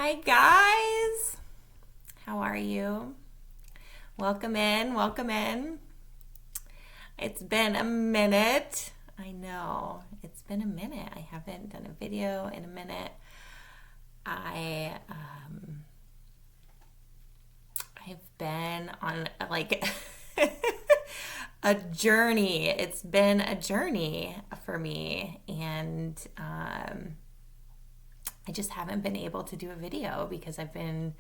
Hi, guys. How are you? Welcome in. Welcome in. It's been a minute. I know. It's been a minute. I haven't done a video in a minute. I've been on a journey. It's been a journey for me, and I just haven't been able to do a video because I've been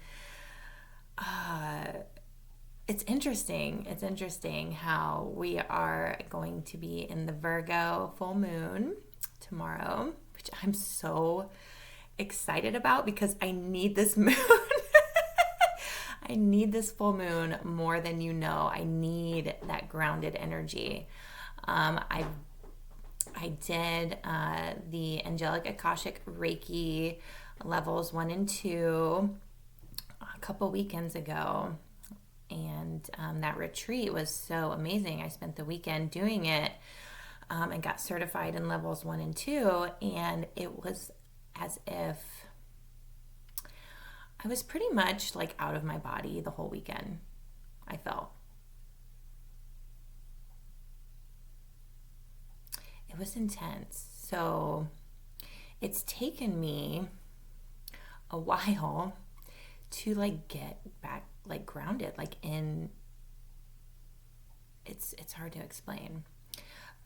it's interesting. It's interesting how we are going to be in the Virgo full moon tomorrow, which I'm so excited about because I need this moon. I need this full moon more than you know. I need that grounded energy. I did the Angelic Akashic Reiki levels 1 and 2 a couple weekends ago. And that retreat was so amazing. I spent the weekend doing it and got certified in levels 1 and 2. And it was as if I was pretty much like out of my body the whole weekend, I felt. It was intense. So it's taken me a while to get back grounded, it's hard to explain.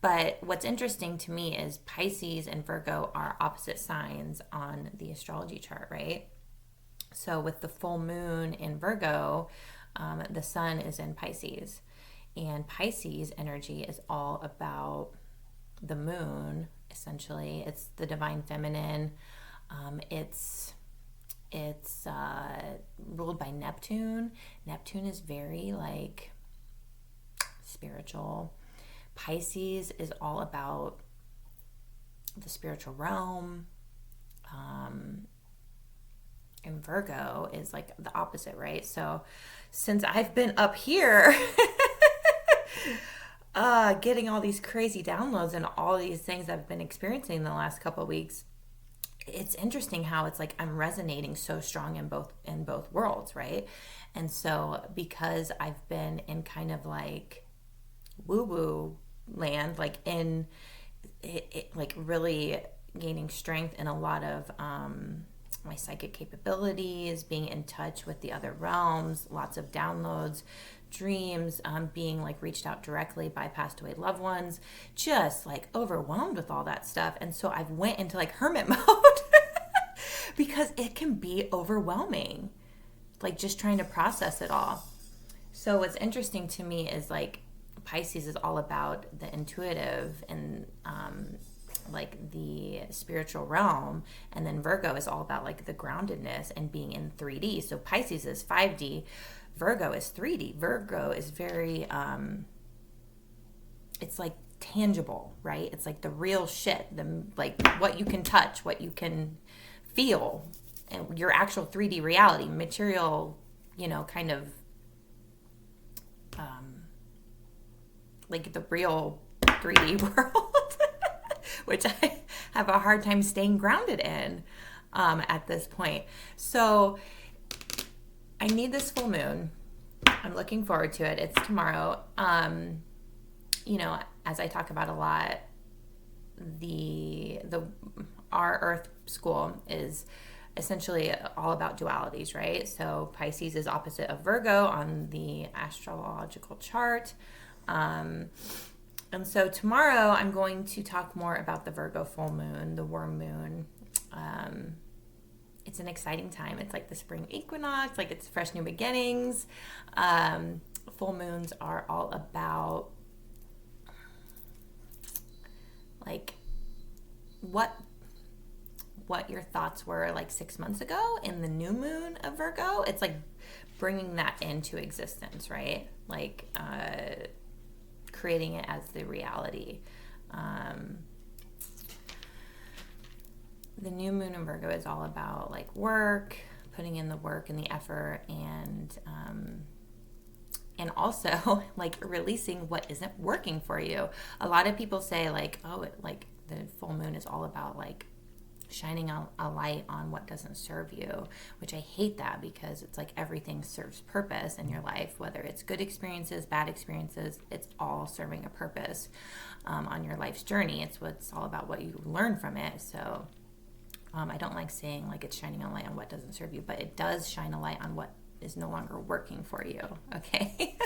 But what's interesting to me is Pisces and Virgo are opposite signs on the astrology chart, right? So with the full moon in Virgo, the sun is in Pisces, and Pisces energy is all about the moon. Essentially, it's the divine feminine. It's ruled by Neptune. Neptune is very spiritual. Pisces is all about the spiritual realm. And Virgo is the opposite, right? So since I've been up here getting all these crazy downloads and all these things I've been experiencing the last couple of weeks, it's interesting how it's I'm resonating so strong in both worlds, right? And so because I've been in kind of woo-woo land, in it, really gaining strength in a lot of my psychic capabilities, being in touch with the other realms, lots of downloads, dreams, being reached out directly by passed away loved ones, just overwhelmed with all that stuff. And so I've went into hermit mode because it can be overwhelming, just trying to process it all. So what's interesting to me is Pisces is all about the intuitive and the spiritual realm, and then Virgo is all about the groundedness and being in 3D. So Pisces is 5D, Virgo is 3D. Virgo is very it's tangible, right? It's the real shit, the what you can touch, what you can feel, and your actual 3D reality, material, kind of the real 3D world, which I have a hard time staying grounded in at this point. So I need this full moon. I'm looking forward to it. It's tomorrow. As I talk about a lot, our Earth school is essentially all about dualities, right? So Pisces is opposite of Virgo on the astrological chart. And so tomorrow I'm going to talk more about the Virgo full moon, the worm moon. It's an exciting time. It's the spring equinox, it's fresh new beginnings. Full moons are all about what your thoughts were 6 months ago in the new moon of Virgo. It's bringing that into existence, right? Creating it as the reality. The new moon in Virgo is all about work, putting in the work and the effort, and also releasing what isn't working for you. A lot of people say the full moon is all about shining a light on what doesn't serve you, which I hate that, because it's like everything serves purpose in your life, whether it's good experiences, bad experiences, it's all serving a purpose on your life's journey. It's all about what you learn from it. So I don't like saying like it's shining a light on what doesn't serve you, but it does shine a light on what is no longer working for you. Okay.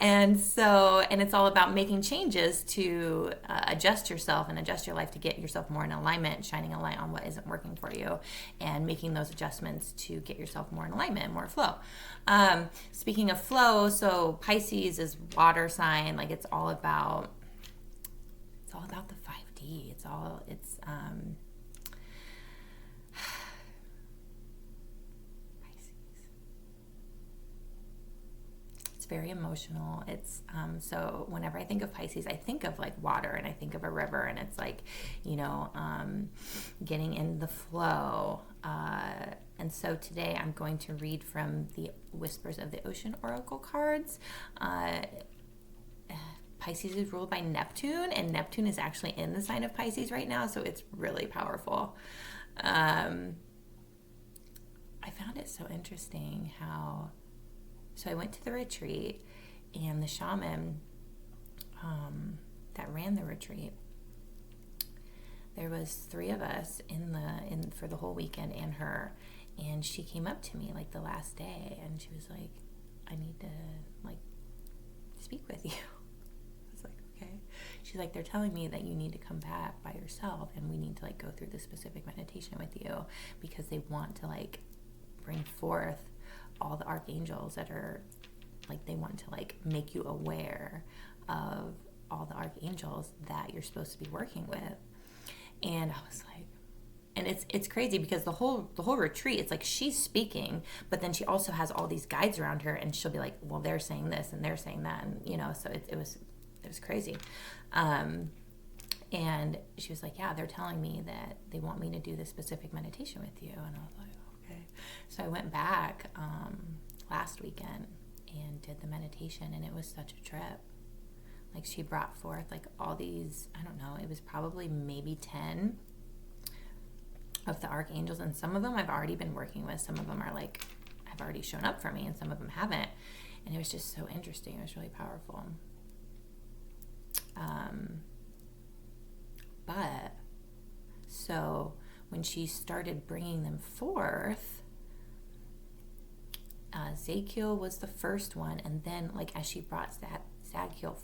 And it's all about making changes to adjust yourself and adjust your life to get yourself more in alignment, shining a light on what isn't working for you, and making those adjustments to get yourself more in alignment, more flow. Speaking of flow, so Pisces is water sign. Like it's all about the 5D. It's very emotional. It's so whenever I think of Pisces, I think of like water, and I think of a river, and it's like, getting in the flow. And so today I'm going to read from the Whispers of the Ocean Oracle cards. Pisces is ruled by Neptune, and Neptune is actually in the sign of Pisces right now, so it's really powerful. I found it so interesting how... So I went to the retreat, and the shaman that ran the retreat, there was 3 of us in for the whole weekend, and her, and she came up to me like the last day, and she was like, "I need to like speak with you." I was like, "Okay." She's like, "They're telling me that you need to come back by yourself, and we need to like go through this specific meditation with you, because they want to like bring forth all the archangels that are like, they want to like make you aware of all the archangels that you're supposed to be working with." And I was like, and it's crazy, because the whole retreat, it's like she's speaking, but then she also has all these guides around her, and she'll be like, "Well, they're saying this and they're saying that," and so it was crazy. And she was like, "Yeah, they're telling me that they want me to do this specific meditation with you." And I was like, okay. So I went back last weekend and did the meditation, and it was such a trip. Like, she brought forth like all these, I don't know, it was probably maybe 10 of the archangels, and some of them I've already been working with. Some of them are like, have already shown up for me, and some of them haven't. And it was just so interesting. It was really powerful. But so when she started bringing them forth, Zakiel was the first one, and then like as she brought Zakiel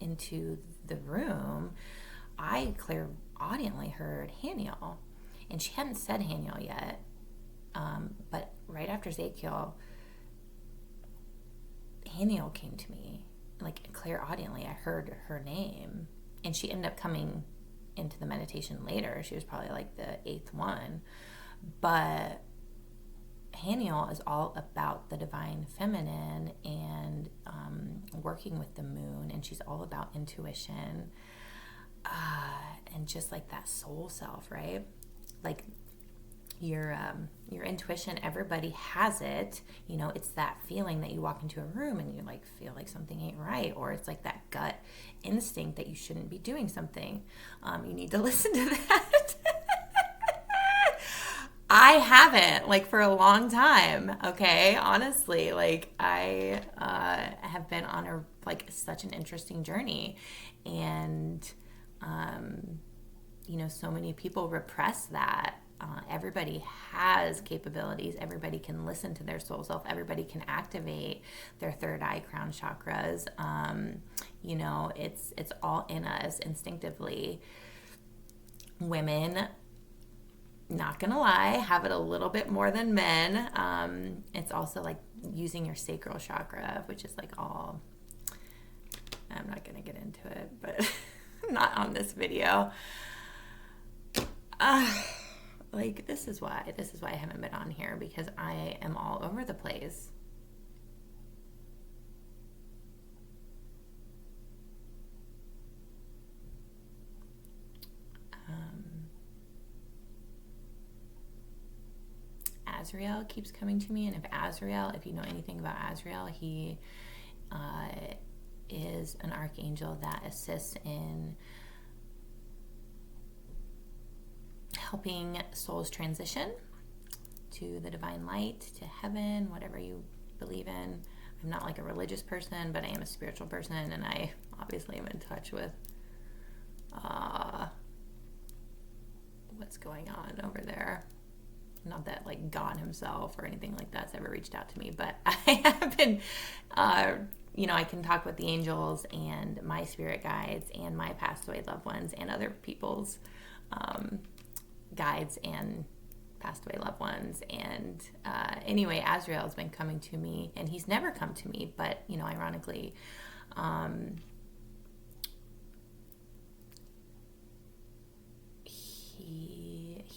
into the room, I clairaudiently heard Haniel, and she hadn't said Haniel yet, but right after Zakiel, Haniel came to me, like clairaudiently. I heard her name, and she ended up coming into the meditation later. She was probably like the 8th one, but Haniel is all about the divine feminine and working with the moon, and she's all about intuition and just like that soul self, right? Like your intuition, everybody has it. It's that feeling that you walk into a room and you like feel like something ain't right, or it's like that gut instinct that you shouldn't be doing something. You need to listen to that. I haven't, like, for a long time, okay? Honestly, like, I have been on such an interesting journey, and so many people repress that. Everybody has capabilities. Everybody can listen to their soul self. Everybody can activate their third eye, crown chakras. It's all in us instinctively. Women, not gonna lie, have it a little bit more than men. It's also like using your sacral chakra, which is like all, I'm not gonna get into it, but not on this video. This is why I haven't been on here, because I am all over the place. Azrael keeps coming to me, and if you know anything about Azrael, he is an archangel that assists in helping souls transition to the divine light, to heaven, whatever you believe in. I'm not like a religious person, but I am a spiritual person, and I obviously am in touch with what's going on over there. Not that like God himself or anything like that's ever reached out to me, but I have been, I can talk with the angels and my spirit guides and my passed away loved ones and other people's guides and passed away loved ones. And anyway, Azrael's been coming to me, and he's never come to me, but ironically,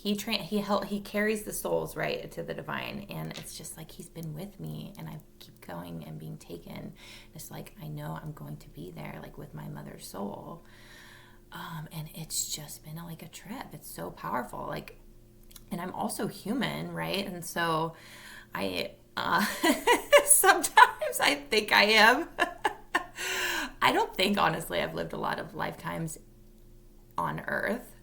he carries the souls right to the divine, and it's just like he's been with me, and I keep going and being taken. It's like I know I'm going to be there, like with my mother's soul, and it's just been like a trip. It's so powerful, like, and I'm also human, right? And so I sometimes I think I am. I don't think, honestly, I've lived a lot of lifetimes on Earth.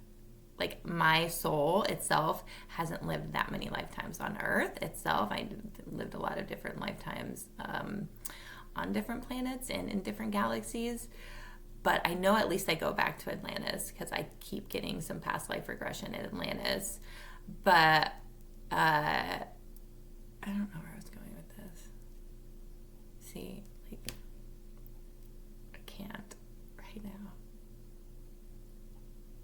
Like, my soul itself hasn't lived that many lifetimes on Earth itself. I lived a lot of different lifetimes on different planets and in different galaxies. But I know at least I go back to Atlantis because I keep getting some past life regression in Atlantis. But I don't know where I was going with this. See, like, I can't right now.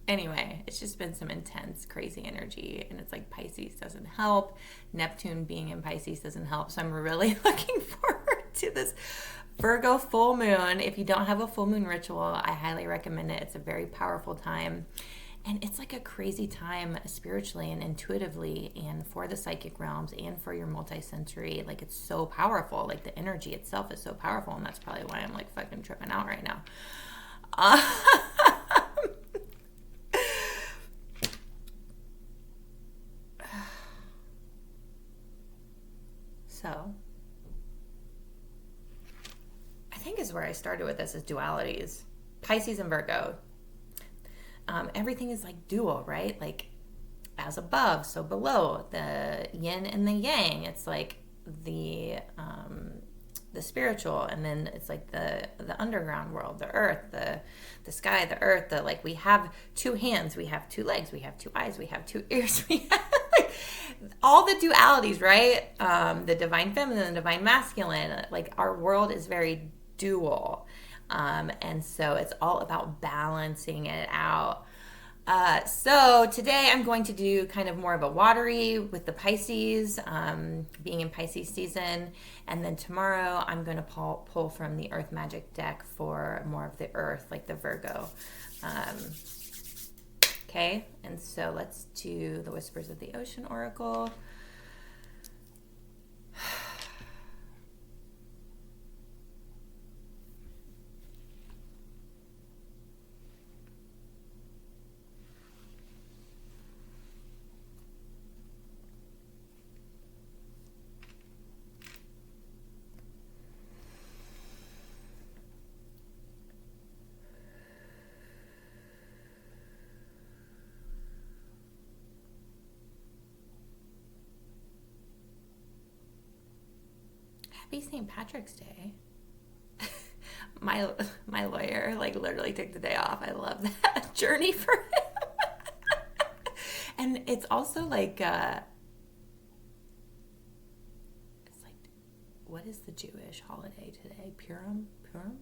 Anyway, it's just been some intense, crazy energy, and it's like Pisces doesn't help. Neptune being in Pisces doesn't help. So I'm really looking forward to this Virgo full moon. If you don't have a full moon ritual, I highly recommend it. It's a very powerful time. And it's like a crazy time spiritually and intuitively, and for the psychic realms and for your multisensory. Like, it's so powerful. Like, the energy itself is so powerful, and that's probably why I'm like fucking tripping out right now. So, I think is where I started with this is dualities. Pisces and Virgo. Everything is like dual, right? Like, as above, so below. The yin and the yang. It's like the spiritual, and then it's like the underground world, the earth, the sky, the earth. The, like, we have two hands, we have two legs, we have two eyes, we have two ears. We have like all the dualities, right? The divine feminine, the divine masculine. Like, our world is very dual. And so it's all about balancing it out. So today I'm going to do kind of more of a watery with the Pisces, being in Pisces season. And then tomorrow I'm going to pull from the Earth Magic deck for more of the Earth, like the Virgo. Okay, and so let's do the Whispers of the Ocean Oracle. Happy St. Patrick's Day. My lawyer like literally took the day off. I love that journey for him. And it's also like it's like, what is the Jewish holiday today? Purim? Am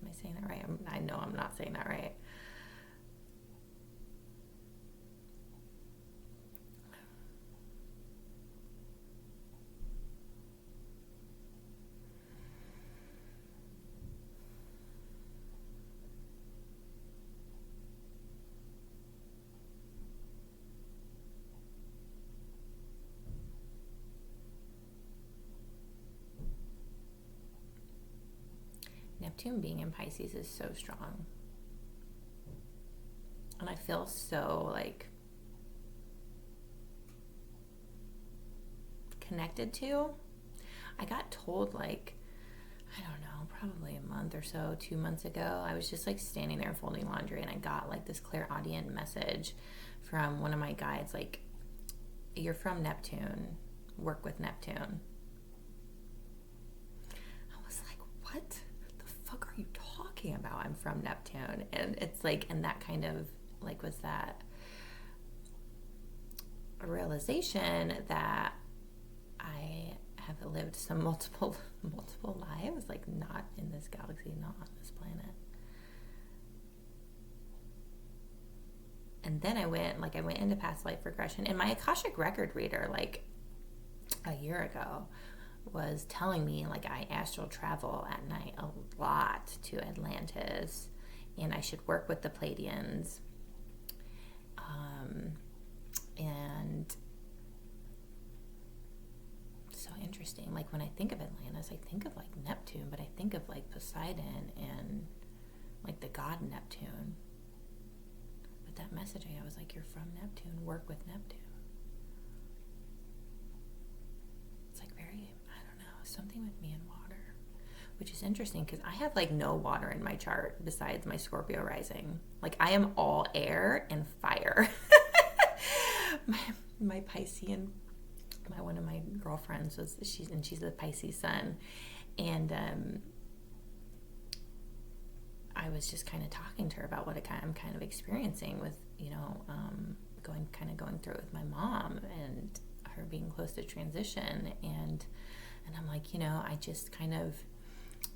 I saying that right? I know I'm not saying that right. Neptune being in Pisces is so strong. And I feel so like connected to. I got told like I don't know, probably a month or so, 2 months ago, I was just like standing there folding laundry, and I got like this clairaudient message from one of my guides, like, you're from Neptune, work with Neptune. I was like, what the fuck are you talking about? I'm from Neptune. And it's like, and that kind of like was that a realization that I have lived some multiple lives, like not in this galaxy, not on this planet. And then I went into past life regression, and my Akashic record reader, like a year ago, was telling me like I astral travel at night a lot to Atlantis, and I should work with the Pleiadians. And so interesting. Like when I think of Atlantis, I think of like Neptune, but I think of like Poseidon and like the god Neptune. But that message I was like, you're from Neptune, work with Neptune. It's like very, I don't know, something with me and water, which is interesting because I have like no water in my chart besides my Scorpio rising. Like I am all air and fire. my Piscean, one of my girlfriends she's a Pisces sun, and I was just kind of talking to her about what I'm kind of experiencing with, going through it with my mom and her being close to transition, and I'm like, I just kind of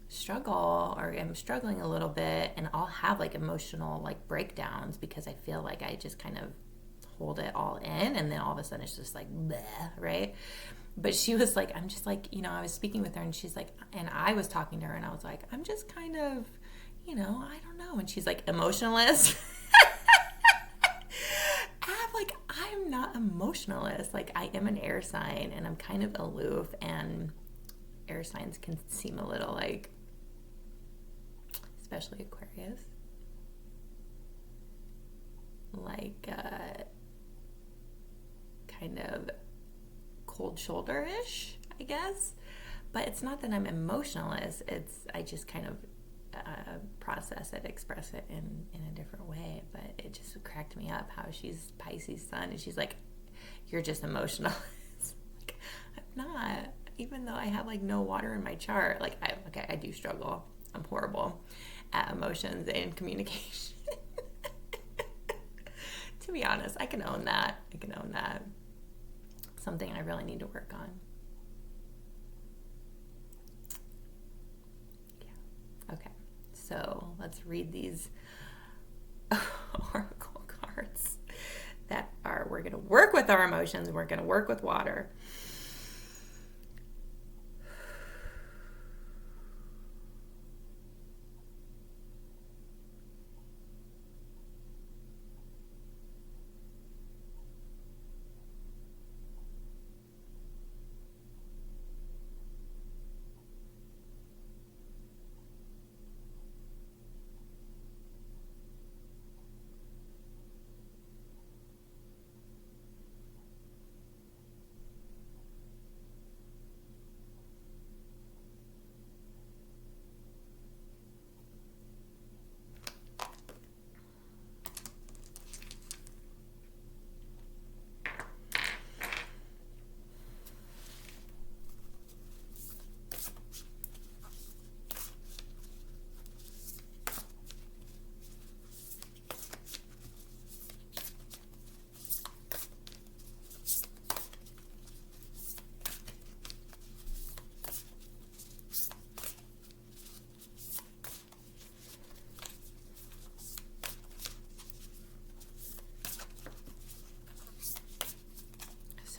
struggle, or am struggling a little bit, and I'll have like emotional like breakdowns because I feel like I just kind of hold it all in, and then all of a sudden it's just like bleh, right? But she was like, I'm just like, I was speaking with her, and she's like, and I was talking to her, and I was like, I'm just kind of, I don't know. And she's like, emotionalist. I'm not emotionalist. Like I am an air sign, and I'm kind of aloof, and air signs can seem a little like, especially Aquarius, like kind of cold shoulder-ish, I guess. But it's not that I'm emotionalist. I just kind of process it, express it in a different way. But it just cracked me up how she's Pisces sun, and she's like, you're just emotional. Like, I'm not, even though I have like no water in my chart. Like I do struggle. I'm horrible at emotions and communication. To be honest, I can own that. Something I really need to work on. Yeah. Okay. So let's read these oracle cards that are, we're going to work with our emotions. We're going to work with water.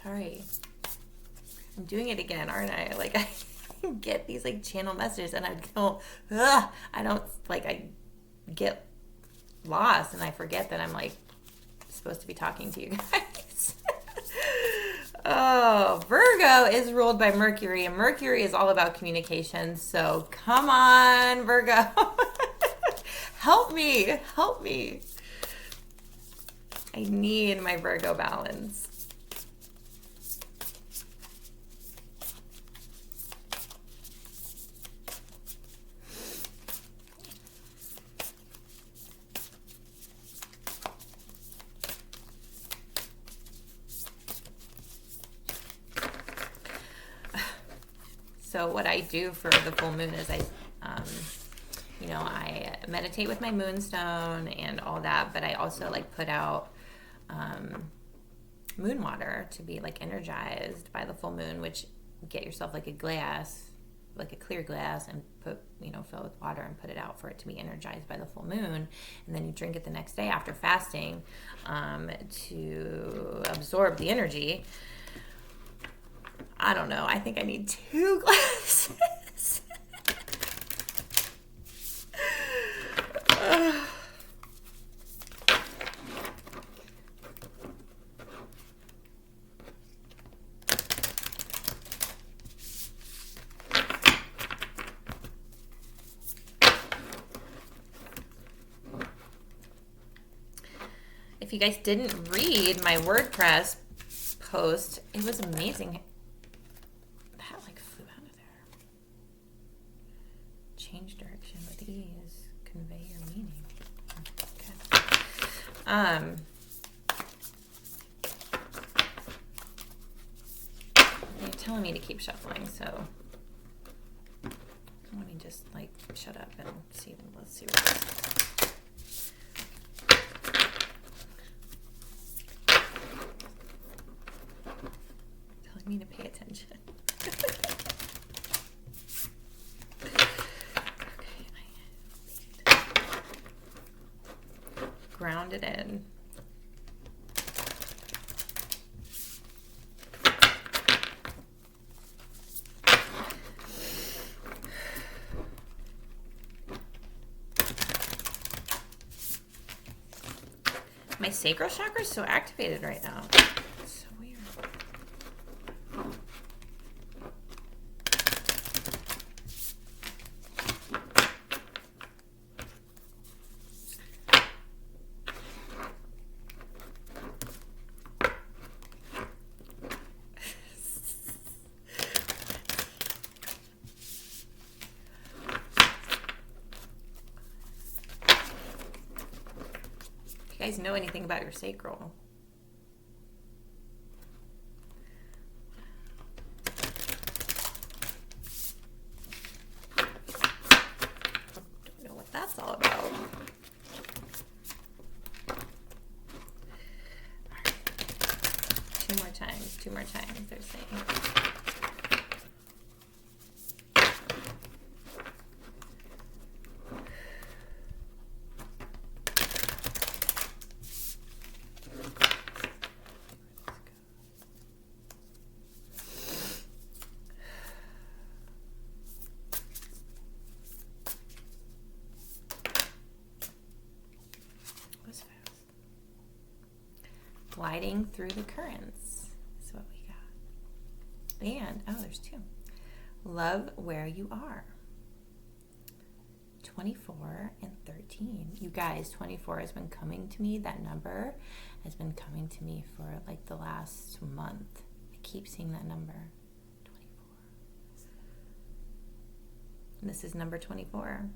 Sorry. I'm doing it again, aren't I? Like I get these like channel messages, and I get lost, and I forget that I'm like supposed to be talking to you guys. Oh, Virgo is ruled by Mercury, and Mercury is all about communication. So come on, Virgo. Help me. I need my Virgo balance. So what I do for the full moon is I meditate with my moonstone and all that, but I also like put out moon water to be like energized by the full moon, which get yourself like a glass, like a clear glass, and put, fill with water and put it out for it to be energized by the full moon. And then you drink it the next day after fasting to absorb the energy. I don't know. I think I need 2 glasses. If you guys didn't read my WordPress post, it was amazing. That like flew out of there. Change direction with ease. Convey your meaning. Okay. You're telling me to keep shuffling, so let me just like shut up and see. Let's see what this is. Me to pay attention. Okay, ground it in. My sacral chakra is so activated right now. You guys know anything about your sacral? Don't know what that's all about. Two more times, they're saying. Gliding through the currents is what we got. And, there's 2. Love where you are. 24 and 13. You guys, 24 has been coming to me. That number has been coming to me for like the last month. I keep seeing that number. 24. And this is number 24.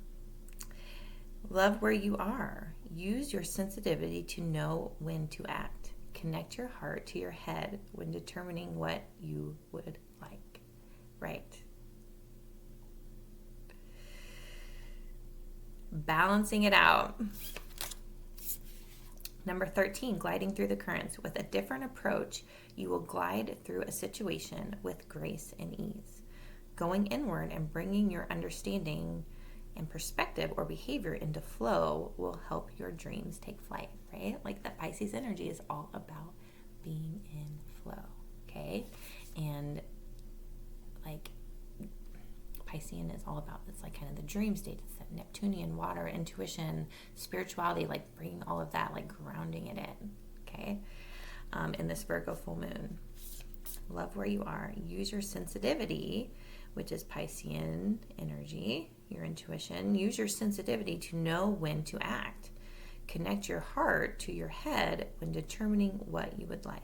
Love where you are. Use your sensitivity to know when to act. Connect your heart to your head when determining what you would like. Right. Balancing it out. Number 13, gliding through the currents. With a different approach, you will glide through a situation with grace and ease. Going inward and bringing your understanding and perspective or behavior into flow will help your dreams take flight, right? Like that Pisces energy is all about being in flow, okay? And like Piscean is all about, it's like kind of the dream state. It's that Neptunian water, intuition, spirituality, like bringing all of that, like grounding it in, okay? In this Virgo full moon. Love where you are. Use your sensitivity, which is Piscean energy, your intuition. Use your sensitivity to know when to act. Connect your heart to your head when determining what you would like.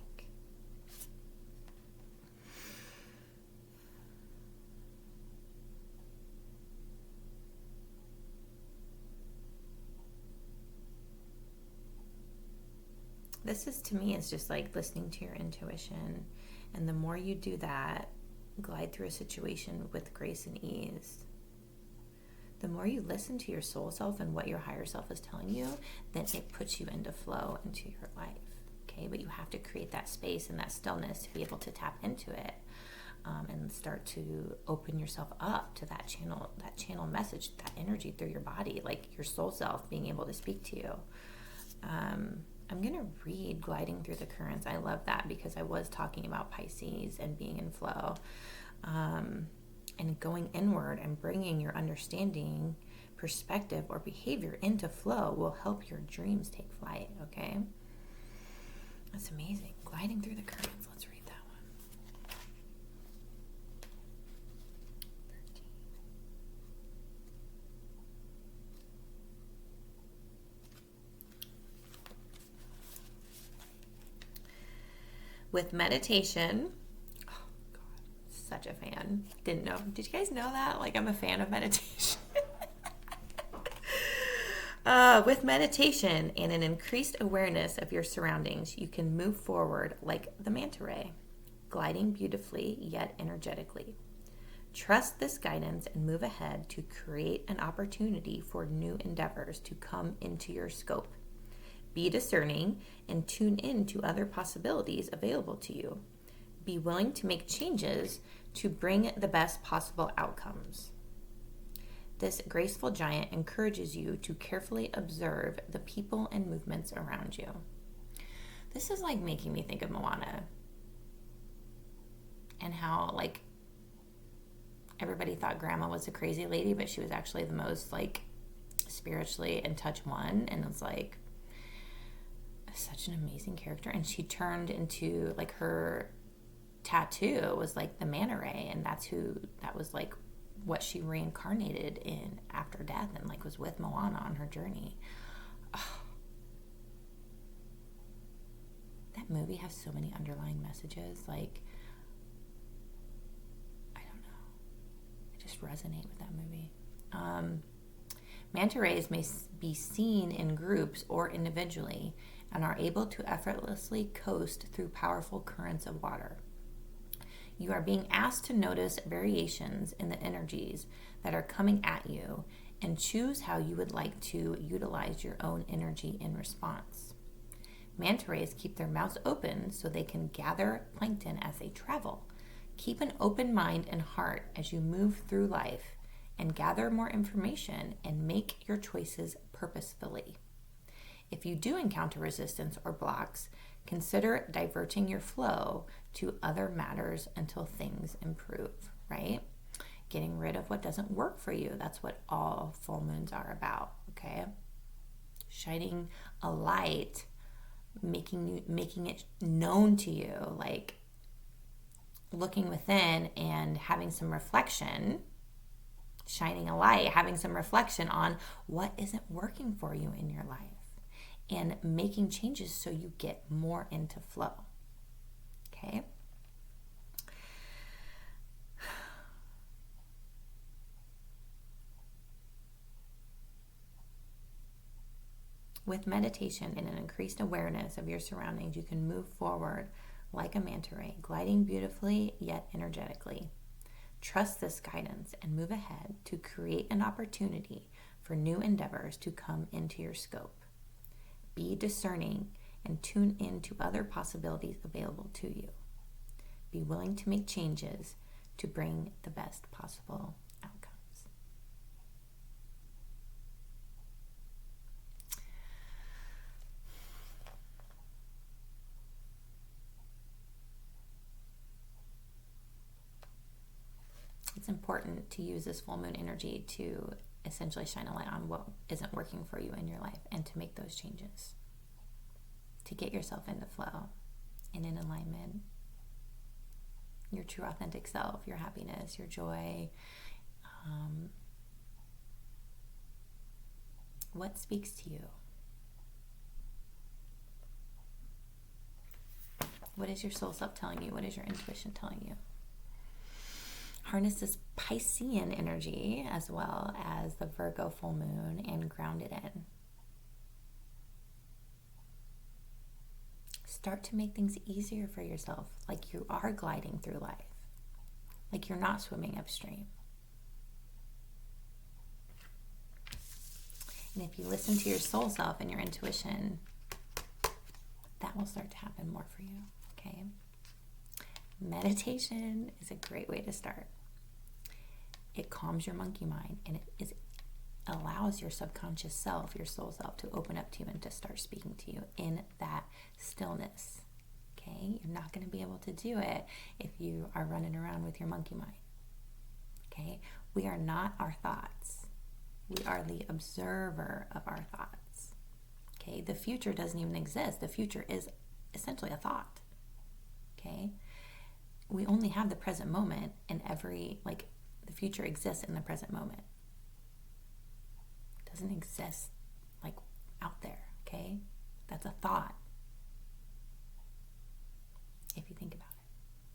This is, to me, it's just like listening to your intuition. And the more you do that, glide through a situation with grace and ease. The more you listen to your soul self and what your higher self is telling you, then it puts you into flow into your life. Okay, but you have to create that space and that stillness to be able to tap into it, and start to open yourself up to that channel message, that energy through your body, like your soul self being able to speak to you. I'm going to read Gliding Through the Currents. I love that because I was talking about Pisces and being in flow, and going inward and bringing your understanding, perspective, or behavior into flow will help your dreams take flight, okay? That's amazing. Gliding Through the Currents. Let's read that one. 13. With meditation, oh God, such a fan. Didn't know. Did you guys know that? Like, I'm a fan of meditation. With meditation and an increased awareness of your surroundings, you can move forward like the MantaRay, gliding beautifully yet energetically. Trust this guidance and move ahead to create an opportunity for new endeavors to come into your scope. Be discerning and tune in to other possibilities available to you. Be willing to make changes to bring the best possible outcomes. This graceful giant encourages you to carefully observe the people and movements around you. This is like making me think of Moana and how, like, everybody thought Grandma was a crazy lady, but she was actually the most, like, spiritually in touch one, and it's like such an amazing character. And she turned into, like, her tattoo was like the MantaRay, and that was like what she reincarnated in after death, and like was with Moana on her journey. Oh, that movie has so many underlying messages. Like, I don't know, I just resonate with that movie. Manta rays may be seen in groups or individually and are able to effortlessly coast through powerful currents of water. You are being asked to notice variations in the energies that are coming at you and choose how you would like to utilize your own energy in response. Manta rays keep their mouths open so they can gather plankton as they travel. Keep an open mind and heart as you move through life and gather more information and make your choices purposefully. If you do encounter resistance or blocks, consider diverting your flow to other matters until things improve, right? Getting rid of what doesn't work for you. That's what all full moons are about, okay? Shining a light, making it known to you, like looking within and having some reflection, shining a light, having some reflection on what isn't working for you in your life, and making changes so you get more into flow. Okay? With meditation and an increased awareness of your surroundings, you can move forward like a manta ray, gliding beautifully yet energetically. Trust this guidance and move ahead to create an opportunity for new endeavors to come into your scope. Be discerning and tune in to other possibilities available to you. Be willing to make changes to bring the best possible outcomes. It's important to use this full moon energy to essentially shine a light on what isn't working for you in your life and to make those changes, to get yourself into flow and in alignment. Your true authentic self, your happiness, your joy. What speaks to you? What is your soul self telling you? What is your intuition telling you? Harness this Piscean energy as well as the Virgo full moon and ground it in. Start to make things easier for yourself, like you are gliding through life. like you're not swimming upstream. And if you listen to your soul self and your intuition, that will start to happen more for you, okay? Meditation is a great way to start. It calms your monkey mind, and it allows your subconscious self, your soul self, to open up to you and to start speaking to you in that stillness, okay? You're not going to be able to do it if you are running around with your monkey mind, okay? We are not our thoughts. We are the observer of our thoughts, okay? The future doesn't even exist. The future is essentially a thought, okay? We only have the present moment, and the future exists in the present moment. It doesn't exist like out there, okay? That's a thought, if you think about it.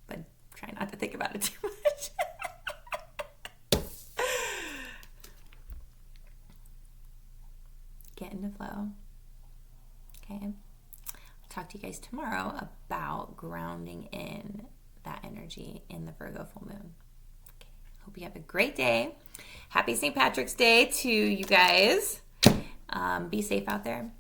But try not to think about it too much. Get into flow. Okay. I'll talk to you guys tomorrow about grounding in that energy in the Virgo full moon. Okay. Hope you have a great day. Happy St. Patrick's Day to you guys. Be safe out there.